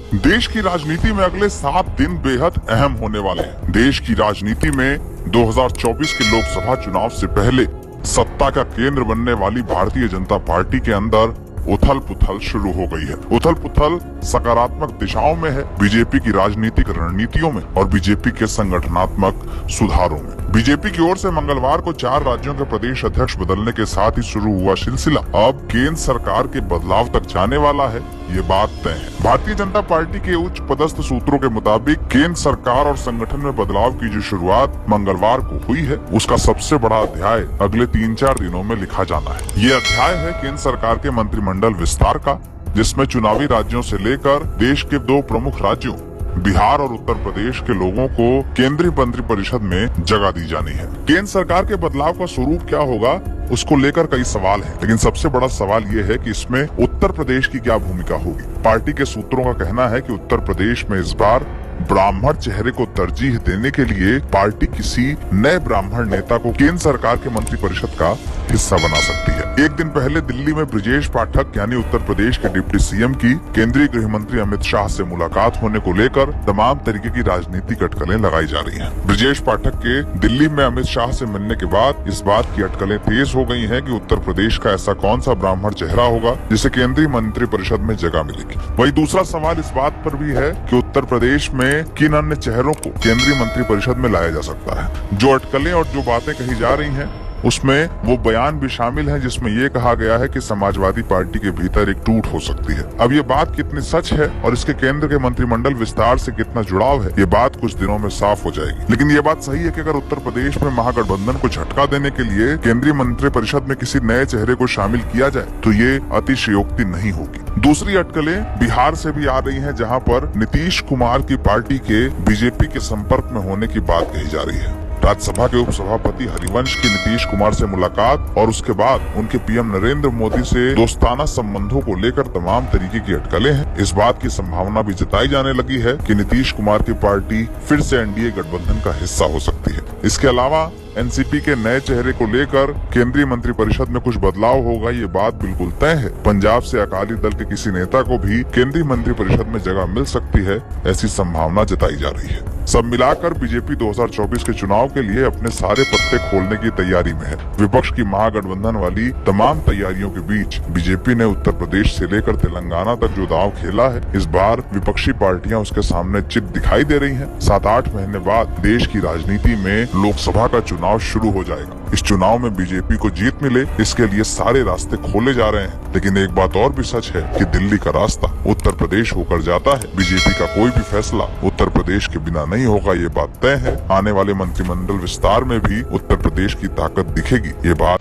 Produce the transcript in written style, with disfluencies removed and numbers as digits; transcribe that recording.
देश की राजनीति में अगले 7 दिन बेहद अहम होने वाले हैं। देश की राजनीति में 2024 के लोकसभा चुनाव से पहले सत्ता का केंद्र बनने वाली भारतीय जनता पार्टी के अंदर उथल पुथल शुरू हो गई है। उथल पुथल सकारात्मक दिशाओं में है, बीजेपी की राजनीतिक रणनीतियों में और बीजेपी के संगठनात्मक सुधारों में। बीजेपी की ओर से मंगलवार को 4 राज्यों के प्रदेश अध्यक्ष बदलने के साथ ही शुरू हुआ सिलसिला अब केंद्र सरकार के बदलाव तक जाने वाला है, ये बात तय है। भारतीय जनता पार्टी के उच्च पदस्थ सूत्रों के मुताबिक केंद्र सरकार और संगठन में बदलाव की जो शुरुआत मंगलवार को हुई है, उसका सबसे बड़ा अध्याय अगले 3-4 दिनों में लिखा जाना है। ये अध्याय है केंद्र सरकार के मंत्रिमंडल विस्तार का, जिसमें चुनावी राज्यों से लेकर देश के 2 प्रमुख राज्यों बिहार और उत्तर प्रदेश के लोगों को केंद्रीय मंत्रिपरिषद में जगह दी जानी है। केंद्र सरकार के बदलाव का स्वरूप क्या होगा, उसको लेकर कई सवाल हैं, लेकिन सबसे बड़ा सवाल ये है कि इसमें उत्तर प्रदेश की क्या भूमिका होगी। पार्टी के सूत्रों का कहना है कि उत्तर प्रदेश में इस बार ब्राह्मण चेहरे को तरजीह देने के लिए पार्टी किसी नए ब्राह्मण नेता को केंद्र सरकार के मंत्रिपरिषद का हिस्सा बना सकती है। एक दिन पहले दिल्ली में ब्रजेश पाठक यानी उत्तर प्रदेश के डिप्टी सीएम की केंद्रीय गृह मंत्री अमित शाह से मुलाकात होने को लेकर तमाम तरीके की राजनीतिक अटकलें लगाई जा रही हैं। ब्रजेश पाठक के दिल्ली में अमित शाह से मिलने के बाद इस बात की अटकलें तेज हो गई हैं कि उत्तर प्रदेश का ऐसा कौन सा ब्राह्मण चेहरा होगा जिसे केंद्रीय मंत्रिपरिषद में जगह मिलेगी। वहीं दूसरा सवाल इस बात पर भी है कि उत्तर प्रदेश में किन अन्य चेहरों को केंद्रीय मंत्रिपरिषद में लाया जा सकता है। जो अटकलें और जो बातें कही जा रही हैं, उसमें वो बयान भी शामिल है जिसमें ये कहा गया है कि समाजवादी पार्टी के भीतर एक टूट हो सकती है। अब ये बात कितनी सच है और इसके केंद्र के मंत्रिमंडल विस्तार से कितना जुड़ाव है, ये बात कुछ दिनों में साफ हो जाएगी। लेकिन ये बात सही है कि अगर उत्तर प्रदेश में महागठबंधन को झटका देने के लिए केंद्रीय मंत्रिपरिषद में किसी नए चेहरे को शामिल किया जाए तो ये अतिशयोक्ति नहीं होगी। दूसरी अटकलें बिहार से भी आ रही हैं, जहां पर नीतीश कुमार की पार्टी के बीजेपी के संपर्क में होने की बात कही जा रही है। राज्यसभा के उपसभापति हरिवंश की नीतीश कुमार से मुलाकात और उसके बाद उनके पीएम नरेंद्र मोदी से दोस्ताना संबंधों को लेकर तमाम तरीके की अटकलें हैं। इस बात की संभावना भी जताई जाने लगी है कि नीतीश कुमार की पार्टी फिर से एनडीए गठबंधन का हिस्सा हो सकती है। इसके अलावा एनसीपी के नए चेहरे को लेकर केंद्रीय मंत्रिपरिषद में कुछ बदलाव होगा, ये बात बिल्कुल तय है। पंजाब से अकाली दल के किसी नेता को भी केंद्रीय मंत्रिपरिषद में जगह मिल सकती है, ऐसी संभावना जताई जा रही है। सब मिलाकर बीजेपी 2024 के चुनाव के लिए अपने सारे पत्ते खोलने की तैयारी में है। विपक्ष की महागठबंधन वाली तमाम तैयारियों के बीच बीजेपी ने उत्तर प्रदेश से लेकर तेलंगाना तक जो दांव खेला है, इस बार विपक्षी पार्टियां उसके सामने चित दिखाई दे रही हैं। 7-8 महीने बाद देश की राजनीति में लोकसभा का चुनाव शुरू हो जाएगा। इस चुनाव में बीजेपी को जीत मिले, इसके लिए सारे रास्ते खोले जा रहे हैं। लेकिन एक बात और भी सच है कि दिल्ली का रास्ता उत्तर प्रदेश होकर जाता है। बीजेपी का कोई भी फैसला उत्तर प्रदेश के बिना नहीं होगा, ये बात तय है। आने वाले मंत्रिमंडल विस्तार में भी उत्तर प्रदेश की ताकत दिखेगी, ये बात